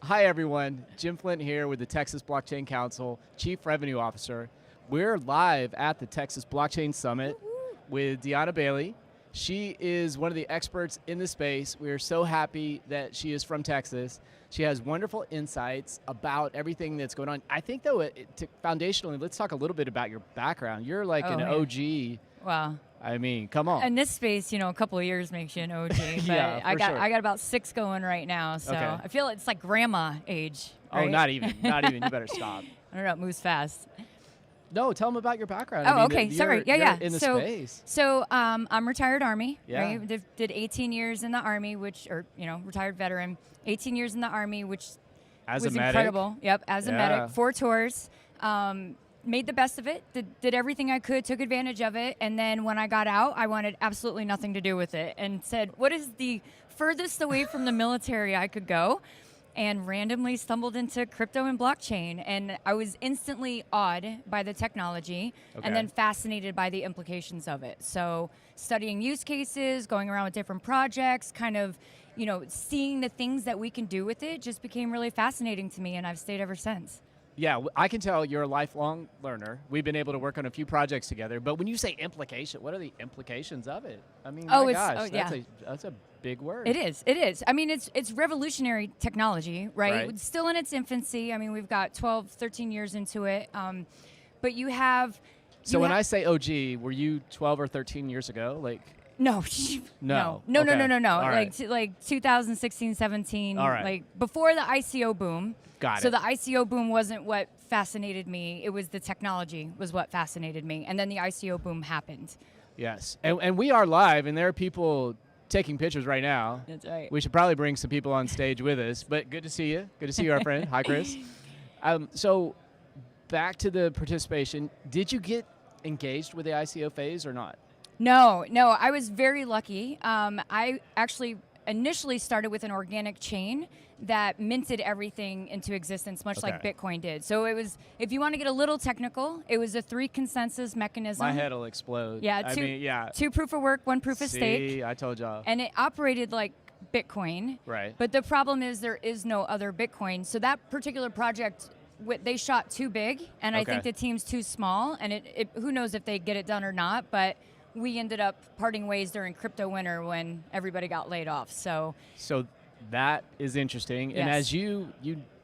Hi, everyone. Jim Flint here with the Texas Blockchain Council, Chief Revenue Officer. We're live at the Texas Blockchain Summit with Dionna Bailey. She is one of the experts in the space. We're so happy that she is from Texas. She has wonderful insights about everything that's going on. I think, though, foundationally, let's talk a little bit about your background. You're like an OG. Wow. I mean, come on. In this space, a couple of years makes you an OG. But Yeah, I got sure. I got about 6 going right now, so Okay. I feel it's like grandma age. Right? Oh, not even. Not even. You better stop. I don't know. It moves fast. No, tell them about your background. Oh, I mean, okay. Sorry. You're Yeah. in the so, space. So I'm retired Army. Yeah. Right? Did 18 years in the Army, retired veteran. 18 years in the Army, which As was a medic. incredible. Yep. As a Yeah. medic, 4 tours. Made the best of it, did everything I could, took advantage of it, and then when I got out, I wanted absolutely nothing to do with it and said, what is the furthest away from the military I could go? And randomly stumbled into crypto and blockchain, and I was instantly awed by the technology and then fascinated by the implications of it. So studying use cases, going around with different projects, kind of seeing the things that we can do with it just became really fascinating to me, and I've stayed ever since. Yeah, I can tell you're a lifelong learner. We've been able to work on a few projects together, but when you say implication, what are the implications of it? I mean, that's a big word. It is. I mean, it's revolutionary technology, right? It's still in its infancy. I mean, we've got 12, 13 years into it. But you have... So when I say OG, were you 12 or 13 years ago? No. No. No. All right. Like 2016, 17, All right. like before the ICO boom. Got it. So the ICO boom wasn't what fascinated me. It was the technology was what fascinated me. And then the ICO boom happened. Yes. And we are live, and there are people taking pictures right now. That's right. We should probably bring some people on stage with us, but good to see you. Good to see you, our friend. Hi, Chris. So back to the participation. Did you get engaged with the ICO phase or not? No, I was very lucky. I actually initially started with an organic chain that minted everything into existence, much like Bitcoin did. So it was, if you want to get a little technical, it was a 3 consensus mechanism. My head will explode. Yeah, 2 proof of work, 1 proof of stake. See, I told y'all. And it operated like Bitcoin. Right. But the problem is there is no other Bitcoin. So that particular project, they shot too big, and I think the team's too small, and who knows if they get it done or not, but we ended up parting ways during crypto winter when everybody got laid off. So that is interesting. Yes. And as you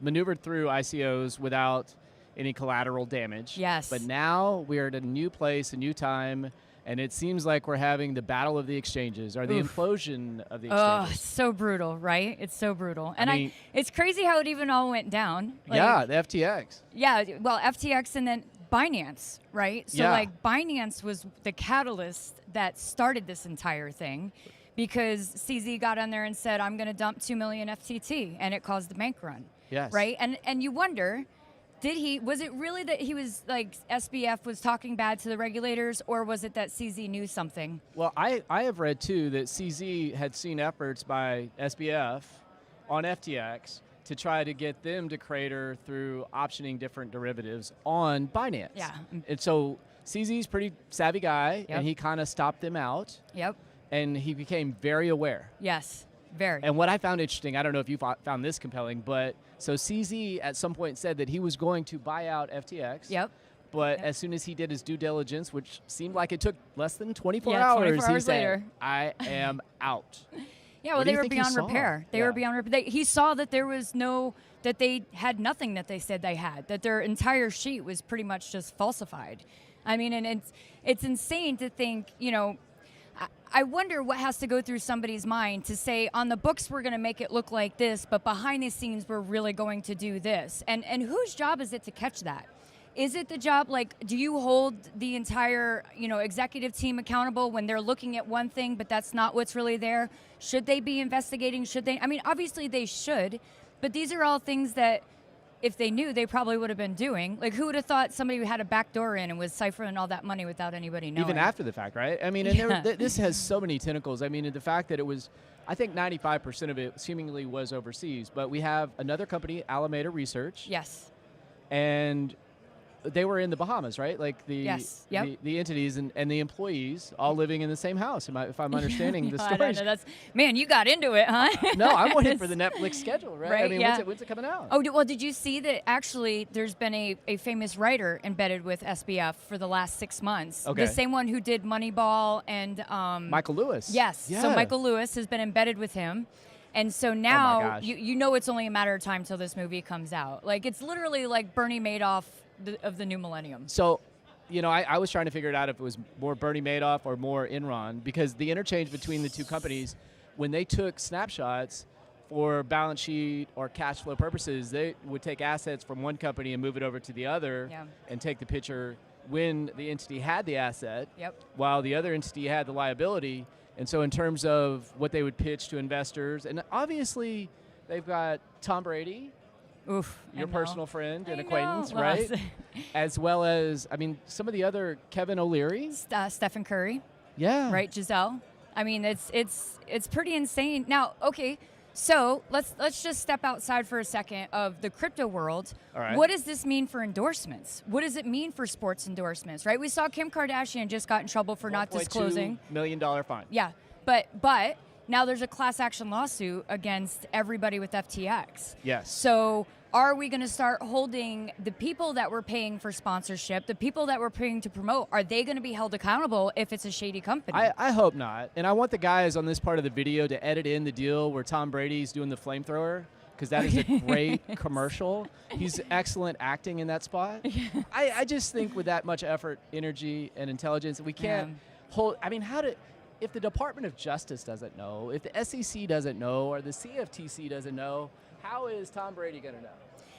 maneuvered through ICOs without any collateral damage. Yes. But now we're at a new place, a new time, and it seems like we're having the battle of the exchanges, or the implosion of the exchanges. Oh, it's so brutal, right? It's so brutal. And it's crazy how it even all went down. The FTX. Yeah, well, FTX and then Binance, right? So Binance was the catalyst that started this entire thing, because CZ got on there and said, I'm going to dump 2 million FTT, and it caused the bank run. Yes. Right? And you wonder, was it really that he was like, SBF was talking bad to the regulators, or was it that CZ knew something? Well, I have read too that CZ had seen efforts by SBF on FTX to try to get them to crater through optioning different derivatives on Binance. Yeah. And so CZ's pretty savvy guy, and he kind of stopped them out. Yep. And he became very aware. Yes, very. And what I found interesting, I don't know if you found this compelling, but so CZ at some point said that he was going to buy out FTX. Yep. But as soon as he did his due diligence, which seemed like it took less than 24 hours, 24 hours he said, later. I am out. Yeah, well, they were beyond repair. They were beyond repair. He saw that there was that they had nothing that they said they had, that their entire sheet was pretty much just falsified. I mean, and it's insane to think, I wonder what has to go through somebody's mind to say, on the books we're going to make it look like this, but behind the scenes we're really going to do this. And whose job is it to catch that? Is it the job, do you hold the entire, executive team accountable when they're looking at one thing, but that's not what's really there? Should they be investigating? Should they? I mean, obviously they should, but these are all things that if they knew, they probably would have been doing. Like, who would have thought somebody had a back door in and was ciphering all that money without anybody knowing? Even after the fact, right? I mean, and this has so many tentacles. I mean, the fact that it was, I think 95% of it seemingly was overseas, but we have another company, Alameda Research. Yes. And they were in the Bahamas, right? Like the the entities and the employees all living in the same house. If I'm understanding the story. I don't know, man, you got into it, huh? No, I'm waiting for the Netflix schedule, right? I mean, when's it coming out? Oh, well, did you see that actually there's been a famous writer embedded with SBF for the last 6 months? Okay. The same one who did Moneyball and Michael Lewis. Yes. Yeah. So Michael Lewis has been embedded with him. And so now you know it's only a matter of time till this movie comes out. Like, it's literally like Bernie Madoff of the new millennium. So, you know, I was trying to figure it out if it was more Bernie Madoff or more Enron, because the interchange between the two companies, when they took snapshots for balance sheet or cash flow purposes, they would take assets from one company and move it over to the other and take the picture when the entity had the asset, while the other entity had the liability. And so in terms of what they would pitch to investors, and obviously they've got Tom Brady, your personal friend and acquaintance, right? As well as, I mean, some of the other, Kevin O'Leary. Stephen Curry. Yeah. Right, Giselle. I mean, it's pretty insane. Now, okay, so let's just step outside for a second of the crypto world. All right. What does this mean for endorsements? What does it mean for sports endorsements, right? We saw Kim Kardashian just got in trouble for not disclosing. $1.2 million fine. Yeah, but now there's a class action lawsuit against everybody with FTX. Yes. So are we going to start holding the people that we're paying for sponsorship, the people that we're paying to promote, are they going to be held accountable if it's a shady company? I hope not. And I want the guys on this part of the video to edit in the deal where Tom Brady's doing the flamethrower, because that is a great commercial. He's excellent acting in that spot. I just think with that much effort, energy, and intelligence, we can't hold. I mean, if the Department of Justice doesn't know, if the SEC doesn't know, or the CFTC doesn't know, how is Tom Brady going to know?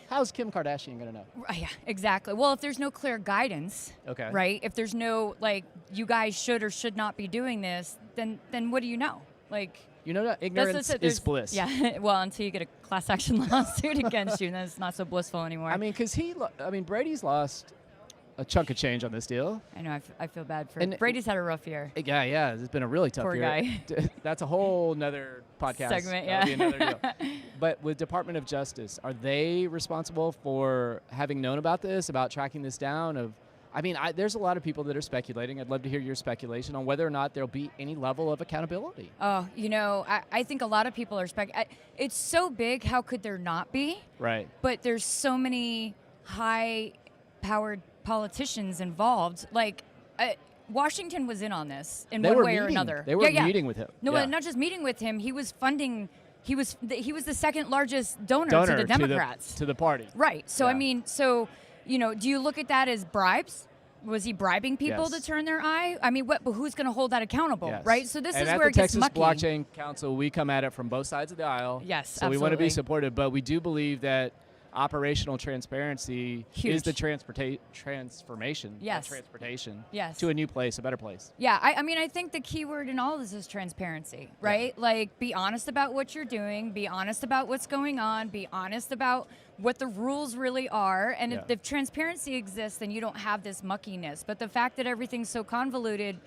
How's Kim Kardashian going to know? Yeah, exactly. Well, if there's no clear guidance, right? If there's no, like, you guys should or should not be doing this, then what do you know? Like, you know, ignorance is bliss. Yeah. Well, until you get a class action lawsuit against you, then it's not so blissful anymore. I mean, because Brady's lost a chunk of change on this deal. I know. I feel bad for Brady's had a rough year. Yeah. It's been a really tough Poor year. guy. That's a whole nother podcast. Segment, That'll be another deal. But with Department of Justice, are they responsible for having known about this, about tracking this down? There's a lot of people that are speculating. I'd love to hear your speculation on whether or not there'll be any level of accountability. Oh, I think a lot of people are it's so big, how could there not be? Right. But there's so many high-powered politicians involved. Like, Washington was in on this in one way or another. They were meeting with him. No, not just meeting with him. He was funding. He was the second largest donor to the Democrats. To the party. Right. So, do you look at that as bribes? Was he bribing people to turn their eye? I mean, but who's going to hold that accountable, right? So this is where it gets mucky. At the Texas Blockchain Council, we come at it from both sides of the aisle. Yes, so we want to be supportive, but we do believe that operational transparency is the transformation of transportation to a new place, a better place. Yeah, I think the key word in all of this is transparency, right? Yeah. Like, be honest about what you're doing, be honest about what's going on, be honest about what the rules really are, and if transparency exists, then you don't have this muckiness. But the fact that everything's so convoluted,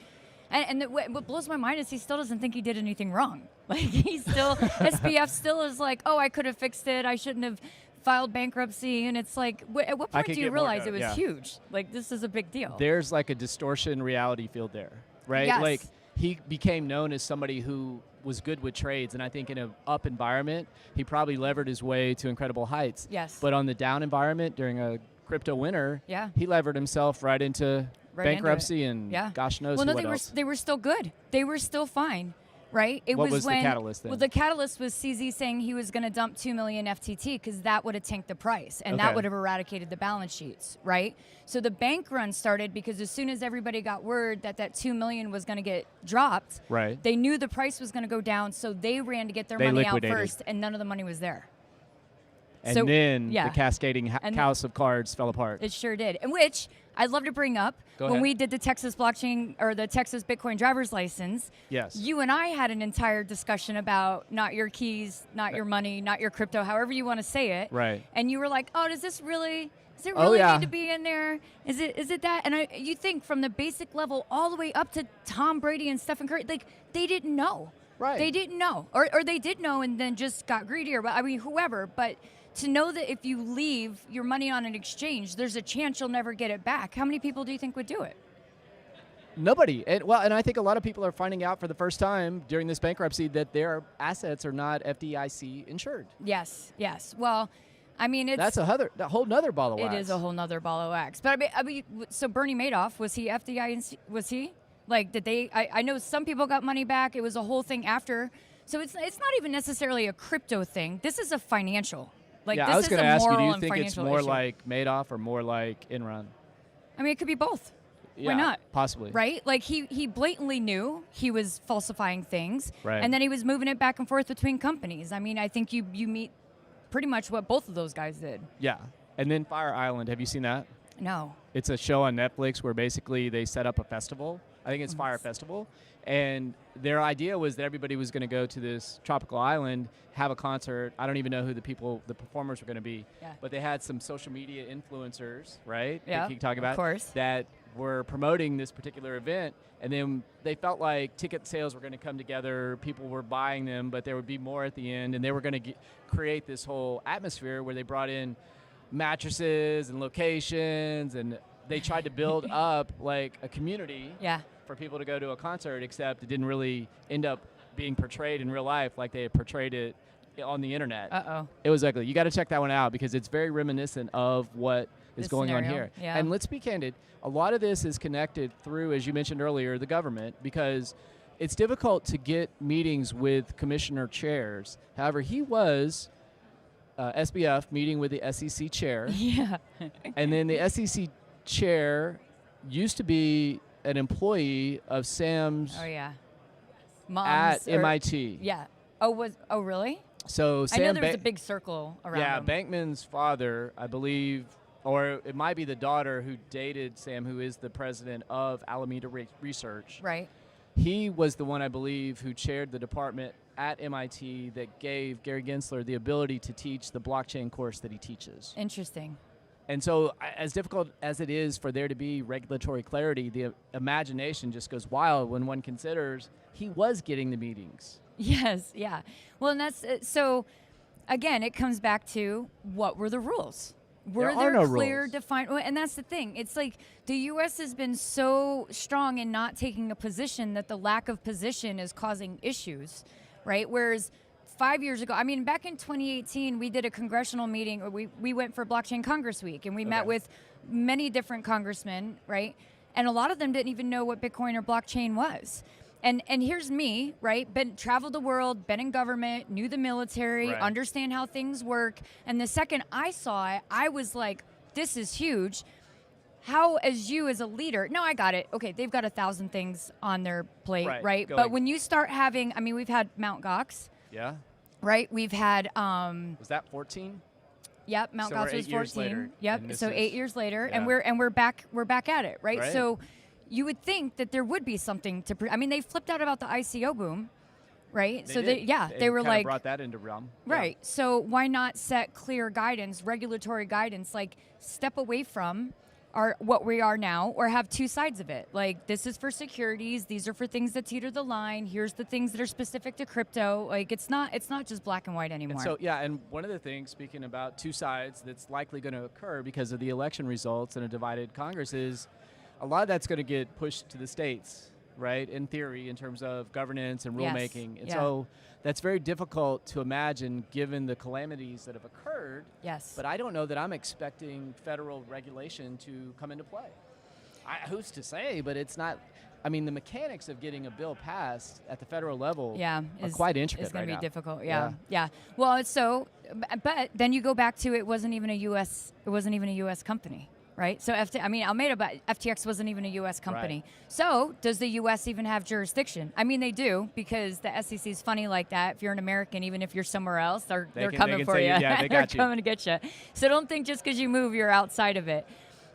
and what blows my mind is he still doesn't think he did anything wrong. Like, he's still, SBF still is like, oh, I could have fixed it, I shouldn't have filed bankruptcy, and it's like, at what point do you realize it was huge? Like, this is a big deal. There's like a distortion reality field there, right? Yes. Like, he became known as somebody who was good with trades, and I think in an up environment, he probably levered his way to incredible heights. Yes. But on the down environment during a crypto winter, he levered himself right into bankruptcy and gosh knows what else. They were still good. They were still fine. Right? What was the catalyst then? Well, the catalyst was CZ saying he was going to dump 2 million FTT because that would have tanked the price, and that would have eradicated the balance sheets, right? So the bank run started because as soon as everybody got word that 2 million was going to get dropped, they knew the price was going to go down, so they ran to get their money out first, and none of the money was there. And then the cascading house of cards fell apart. It sure did. And which I'd love to bring up. When we did the Texas blockchain or the Texas Bitcoin driver's license, you and I had an entire discussion about not your keys, not your money, not your crypto, however you want to say it. Right. And you were like, oh, does it really need to be in there? Is it that? And you think from the basic level all the way up to Tom Brady and Stephen Curry, like, they didn't know. Right. They didn't know, or they did know and then just got greedier. But I mean, whoever. But to know that if you leave your money on an exchange, there's a chance you'll never get it back. How many people do you think would do it? Nobody. And I think a lot of people are finding out for the first time during this bankruptcy that their assets are not FDIC insured. Yes. Well, I mean, that's a whole nother ball of wax. It is a whole nother ball of wax. But I mean, so Bernie Madoff, was he FDIC? Was he? Like, did they? I know some people got money back. It was a whole thing after. So it's not even necessarily a crypto thing. This is a financial. Like, yeah, this I was going to ask you, do you think it's more issue. like Madoff or more like Enron? I mean, it could be both. Yeah, why not? Possibly. Right? Like, he blatantly knew he was falsifying things. Right. And then he was moving it back and forth between companies. I mean, I think you meet pretty much what both of those guys did. Yeah. And then Fire Island, have you seen that? No. It's a show on Netflix where basically they set up a festival. I think it's Fire Festival. And their idea was that everybody was going to go to this tropical island, have a concert. I don't even know who the performers were going to be. Yeah. But they had some social media influencers, right? Yeah, that you talk about, of course. that were promoting this particular event. And then they felt like ticket sales were going to come together. People were buying them, but there would be more at the end. And they were going to create this whole atmosphere where they brought in mattresses and locations, and they tried to build up like a community for people to go to a concert, except it didn't really end up being portrayed in real life like they had portrayed it on the internet. It was ugly. You got to check that one out because it's very reminiscent of what is going on here. Yeah. And let's be candid, a lot of this is connected through, as you mentioned earlier, the government, because it's difficult to get meetings with commissioner chairs. However, he was SBF meeting with the SEC chair. Yeah. And then the SEC chair used to be an employee of Sam's at MIT. Yeah. Oh, really? So Sam I know there was a big circle around him. Bankman's father, I believe, or it might be the daughter who dated Sam, who is the president of Alameda Research. Right. He was the one, I believe, who chaired the department at MIT that gave Gary Gensler the ability to teach the blockchain course that he teaches. Interesting. And so as difficult as it is for there to be regulatory clarity, the imagination just goes wild when one considers he was getting the meetings. Yes, yeah. Well, and that's, so again, it comes back to what were the rules? Were there no clear, rules. defined, and that's the thing. It's like the U.S. has been so strong in not taking a position that the lack of position is causing issues, right? Whereas 5 years ago, I mean, back in 2018, we did a congressional meeting, or we went for Blockchain Congress Week, and we met with many different congressmen, right? And a lot of them didn't even know what Bitcoin or blockchain was. And here's me, right? Traveled the world, been in government, knew the military, understand how things work. And the second I saw it, I was like, this is huge. How, as you as a leader, no, I got it. Okay, they've got 1,000 things on their plate, right? But when you start having, I mean, we've had Mt. Gox. Yeah. Right? We've had... was that 14? Yep, Mt. Gox was 14. Yep, so 8 years later, yeah. and we're back at it, right? So you would think that there would be something to... I mean, they flipped out about the ICO boom, right? They were like... brought that into realm. Right. Yeah. So why not set clear guidance, regulatory guidance, like step away from what we are now, or have two sides of it. Like, this is for securities, these are for things that teeter the line, here's the things that are specific to crypto. Like, it's not just black and white anymore. And so, and one of the things, speaking about two sides, that's likely going to occur because of the election results and a divided Congress is a lot of that's going to get pushed to the states, right, in theory, in terms of governance and rulemaking. And so that's very difficult to imagine given the calamities that have occurred. Yes. But I don't know that I'm expecting federal regulation to come into play. Who's to say, but it's not. I mean, the mechanics of getting a bill passed at the federal level are quite intricate. It's going to be difficult. Yeah. Well, but then you go back to it wasn't even a U.S. company. Right, so FTX wasn't even a U.S. company. Right. So does the U.S. even have jurisdiction? I mean, they do, because the SEC is funny like that. If you're an American, even if you're somewhere else, they're coming for you. Yeah, they got they're coming to get you. So don't think just because you move, you're outside of it.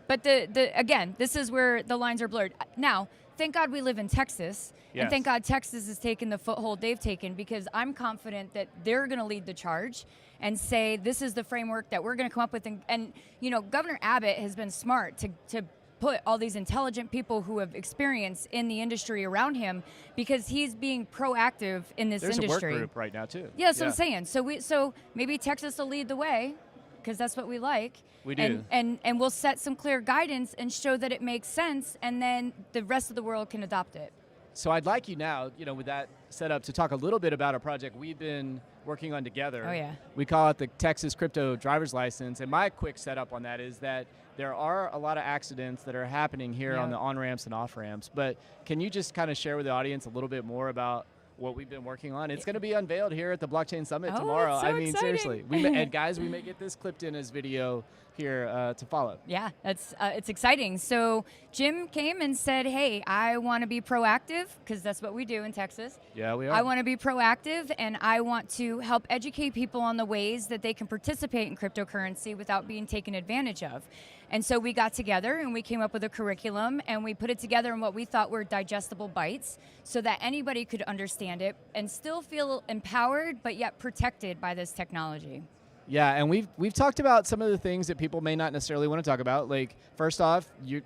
But again, this is where the lines are blurred. Now, thank God we live in Texas. Yes. And thank God Texas has taken the foothold they've taken, because I'm confident that they're going to lead the charge and say, this is the framework that we're going to come up with. And you know, Governor Abbott has been smart to put all these intelligent people who have experience in the industry around him, because he's being proactive in this industry. There's a work group right now too. Yeah, that's what I'm saying. So maybe Texas will lead the way, because that's what we like. We do. And we'll set some clear guidance and show that it makes sense, and then the rest of the world can adopt it. So I'd like you now, with that set up, to talk a little bit about a project we've been working on together. Oh, yeah. We call it the Texas Crypto Driver's License. And my quick setup on that is that there are a lot of accidents that are happening here on the on-ramps and off-ramps. But can you just kind of share with the audience a little bit more about what we've been working on? It's going to be unveiled here at the Blockchain Summit tomorrow. That's so I mean, exciting. seriously. And guys, we may get this clipped in as video here to follow. Yeah, it's exciting. So Jim came and said, hey, I want to be proactive, because that's what we do in Texas. Yeah, we are. I want to be proactive, and I want to help educate people on the ways that they can participate in cryptocurrency without being taken advantage of. And so we got together and we came up with a curriculum, and we put it together in what we thought were digestible bites, so that anybody could understand it and still feel empowered, but yet protected by this technology. Yeah, and we've talked about some of the things that people may not necessarily want to talk about. Like, first off, you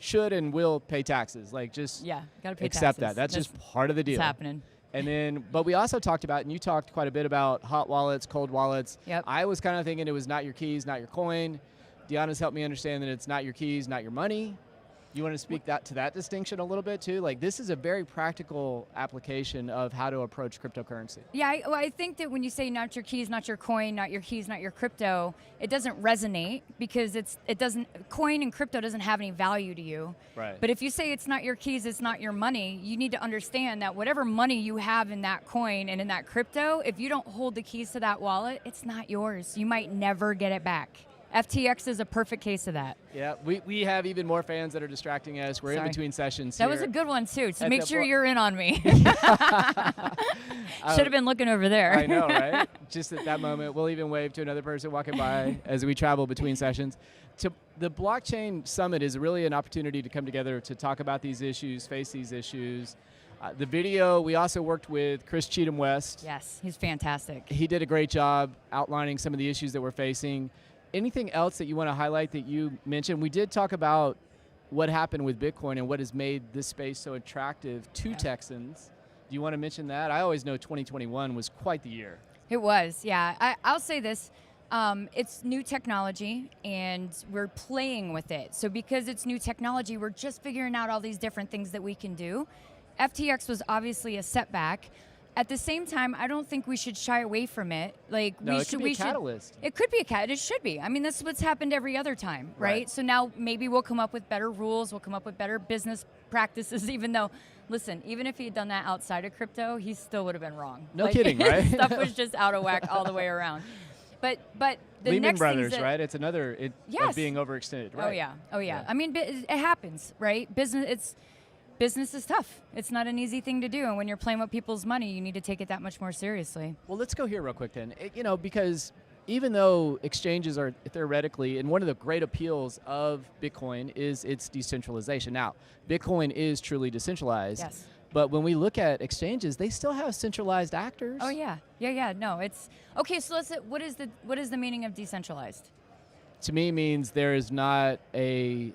should and will pay taxes. Like, just gotta pay accept taxes. that. That's just part of the deal. It's happening. And then, but we also talked about, and you talked quite a bit about hot wallets, cold wallets. Yep. I was kind of thinking it was not your keys, not your coin. Deonna's helped me understand that it's not your keys, not your money. You want to speak to that distinction a little bit too? Like, this is a very practical application of how to approach cryptocurrency. Yeah, I think that when you say not your keys, not your coin, not your keys, not your crypto, it doesn't resonate, because coin and crypto doesn't have any value to you. Right. But if you say it's not your keys, it's not your money, you need to understand that whatever money you have in that coin and in that crypto, if you don't hold the keys to that wallet, it's not yours. You might never get it back. FTX is a perfect case of that. Yeah, we have even more fans that are distracting us. We're in between sessions That here. was a good one, too, so make sure you're in on me. Should have been looking over there. I know, right? Just at that moment, we'll even wave to another person walking by as we travel between sessions. The Blockchain Summit is really an opportunity to come together to talk about these issues, face these issues. The video, we also worked with Chris Cheatham-West. Yes, he's fantastic. He did a great job outlining some of the issues that we're facing. Anything else that you want to highlight that you mentioned? We did talk about what happened with Bitcoin and what has made this space so attractive to Texans. Do you want to mention that? I always know 2021 was quite the year. It was, yeah. I'll say this. It's new technology, and we're playing with it. So because it's new technology, we're just figuring out all these different things that we can do. FTX was obviously a setback. At the same time, I don't think we should shy away from it. Like, it could be a catalyst. It could be a catalyst. It should be. I mean, that's what's happened every other time, right? So now maybe we'll come up with better rules. We'll come up with better business practices, even though, listen, even if he had done that outside of crypto, he still would have been wrong. No kidding, right? Stuff was just out of whack all the way around. But the Lehman next Brothers, that, right? It's another of being overextended, right? Oh yeah. I mean, it happens, right? Business is tough. It's not an easy thing to do, and when you're playing with people's money, you need to take it that much more seriously. Well, let's go here real quick then. Because even though exchanges are theoretically, and one of the great appeals of Bitcoin is its decentralization. Now, Bitcoin is truly decentralized. Yes. But when we look at exchanges, they still have centralized actors. Oh yeah. No, it's okay. So what is the meaning of decentralized? To me, means there is not an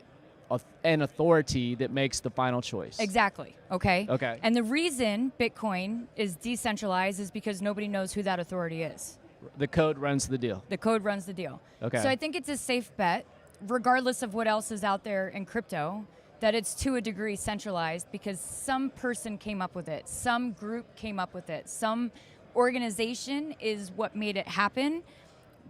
authority that makes the final choice. Exactly. Okay. Okay. And the reason Bitcoin is decentralized is because nobody knows who that authority is. The code runs the deal. The code runs the deal. Okay. So I think it's a safe bet, regardless of what else is out there in crypto, that it's to a degree centralized, because some person came up with it, some group came up with it, some organization is what made it happen,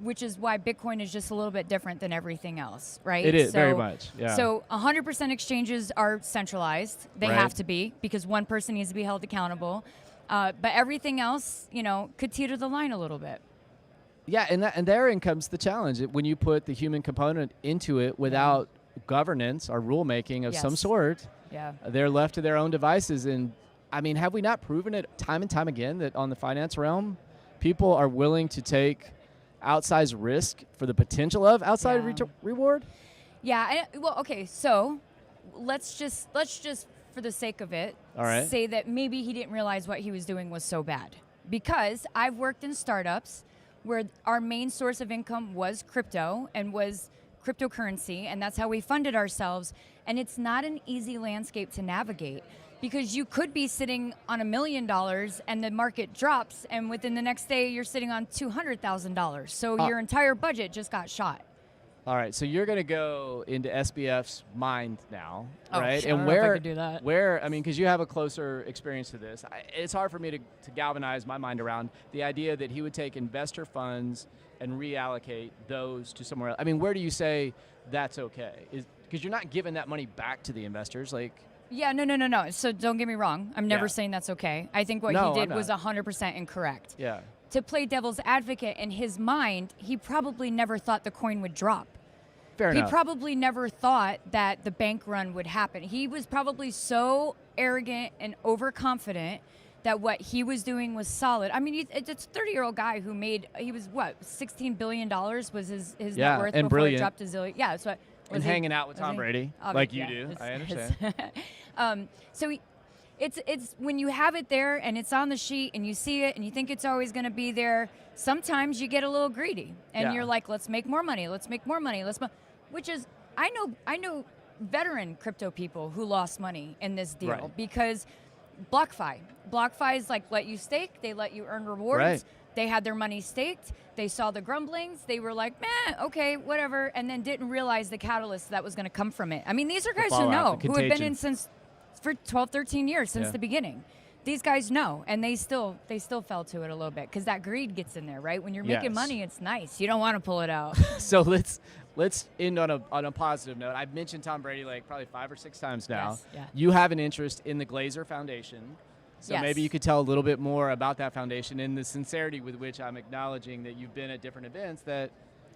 which is why Bitcoin is just a little bit different than everything else, right? It is, very much, yeah. So 100% exchanges are centralized. They have to be, because one person needs to be held accountable. But everything else, could teeter the line a little bit. Yeah, and therein comes the challenge. When you put the human component into it without governance or rulemaking of some sort, they're left to their own devices. And I mean, have we not proven it time and time again that on the finance realm, people are willing to take outsized risk for the potential of outside reward? Yeah. Okay. So let's just for the sake of it, say that maybe he didn't realize what he was doing was so bad. Because I've worked in startups where our main source of income was crypto, and was cryptocurrency, and that's how we funded ourselves. And it's not an easy landscape to navigate, because you could be sitting on $1 million and the market drops, and within the next day you're sitting on $200,000. So your entire budget just got shot. All right, so you're going to go into SBF's mind now, right? Sure, and I don't know if I could do that. where, I mean, because you have a closer experience to this, it's hard for me to galvanize my mind around the idea that he would take investor funds and reallocate those to somewhere else. I mean, where do you say that's okay? Because you're not giving that money back to the investors, like. Yeah, no. So don't get me wrong. I'm never saying that's okay. I think what he did was 100% incorrect. Yeah. To play devil's advocate, in his mind, he probably never thought the coin would drop. Fair enough. He probably never thought that the bank run would happen. He was probably so arrogant and overconfident that what he was doing was solid. I mean, it's a 30-year-old guy who was what, $16 billion was his net worth and before brilliant. he dropped his zillion. Yeah, that's what. And hanging out with Tom Brady, like you do. I understand. So it's when you have it there and it's on the sheet and you see it and you think it's always going to be there, sometimes you get a little greedy and you're like, let's make more money. Which is, I know veteran crypto people who lost money in this deal because BlockFi is like, let you stake, they let you earn rewards. Right. They had their money staked. They saw the grumblings. They were like, okay, whatever, and then didn't realize the catalyst that was going to come from it. I mean, these are guys who know, who have been in for 12, 13 years since the beginning. These guys know, and they still fell to it a little bit because that greed gets in there, right? When you're making money, it's nice. You don't want to pull it out. So let's end on a positive note. I've mentioned Tom Brady like probably 5 or 6 times now. Yes, yeah. You have an interest in the Glazer Foundation. So maybe you could tell a little bit more about that foundation and the sincerity with which I'm acknowledging that you've been at different events that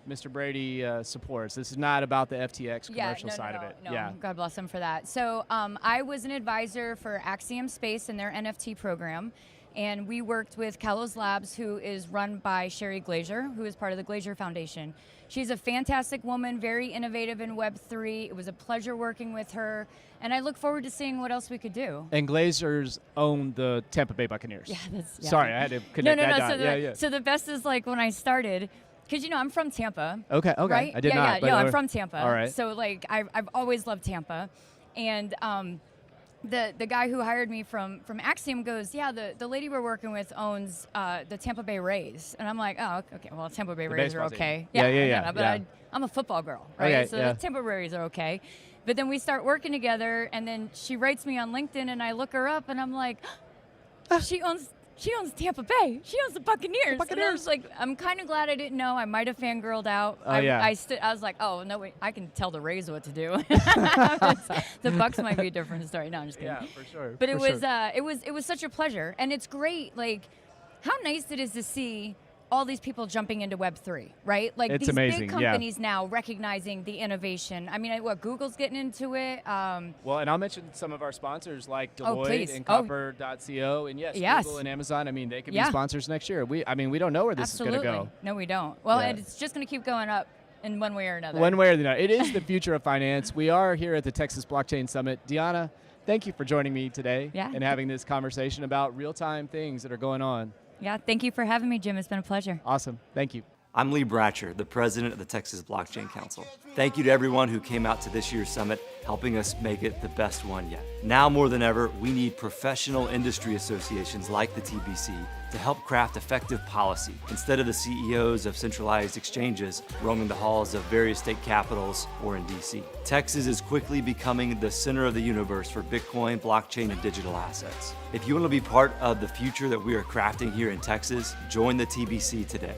Mr. Brady supports. This is not about the FTX commercial side of it. No, God bless him for that. So I was an advisor for Axiom Space and their NFT program, and we worked with Kalos Labs, who is run by Sherry Glazer, who is part of the Glazer Foundation. She's a fantastic woman, very innovative in Web3. It was a pleasure working with her, and I look forward to seeing what else we could do. And Glazers own the Tampa Bay Buccaneers. Yeah, Sorry, I had to connect that dot. So the best is like when I started, because I'm from Tampa. Okay. Right? I did not. Yeah, I'm from Tampa. All right. So like I've always loved Tampa, and the guy who hired me from Axiom goes, the lady we're working with owns the Tampa Bay Rays. And I'm like, oh, okay, well, Tampa Bay Rays are okay. Yeah. But I'm a football girl, right? Okay, so the Tampa Bay Rays are okay. But then we start working together, and then she writes me on LinkedIn, and I look her up, and I'm like, she owns Tampa Bay. She owns the Buccaneers. And I was like, I'm kind of glad I didn't know. I might have fangirled out. I was like, oh, no, wait, I can tell the Rays what to do. The Bucks might be a different story. No, I'm just kidding. Yeah, for sure. But it was such a pleasure. And it's great, like, how nice it is to see all these people jumping into Web3, right? Like it's these amazing, big companies now recognizing the innovation. I mean, Google's getting into it. Well, and I'll mention some of our sponsors like Deloitte and Copper.co, and yes, Google and Amazon. I mean, they could be sponsors next year. We don't know where this is going to go. No, we don't. Well, and it's just going to keep going up in one way or another. One way or another. It is the future of finance. We are here at the Texas Blockchain Summit. Dionna, thank you for joining me today and having this conversation about real-time things that are going on. Yeah, thank you for having me, Jim. It's been a pleasure. Awesome. Thank you. I'm Lee Bratcher, the president of the Texas Blockchain Council. Thank you to everyone who came out to this year's summit, helping us make it the best one yet. Now more than ever, we need professional industry associations like the TBC to help craft effective policy instead of the CEOs of centralized exchanges roaming the halls of various state capitals or in DC. Texas is quickly becoming the center of the universe for Bitcoin, blockchain, and digital assets. If you want to be part of the future that we are crafting here in Texas, join the TBC today.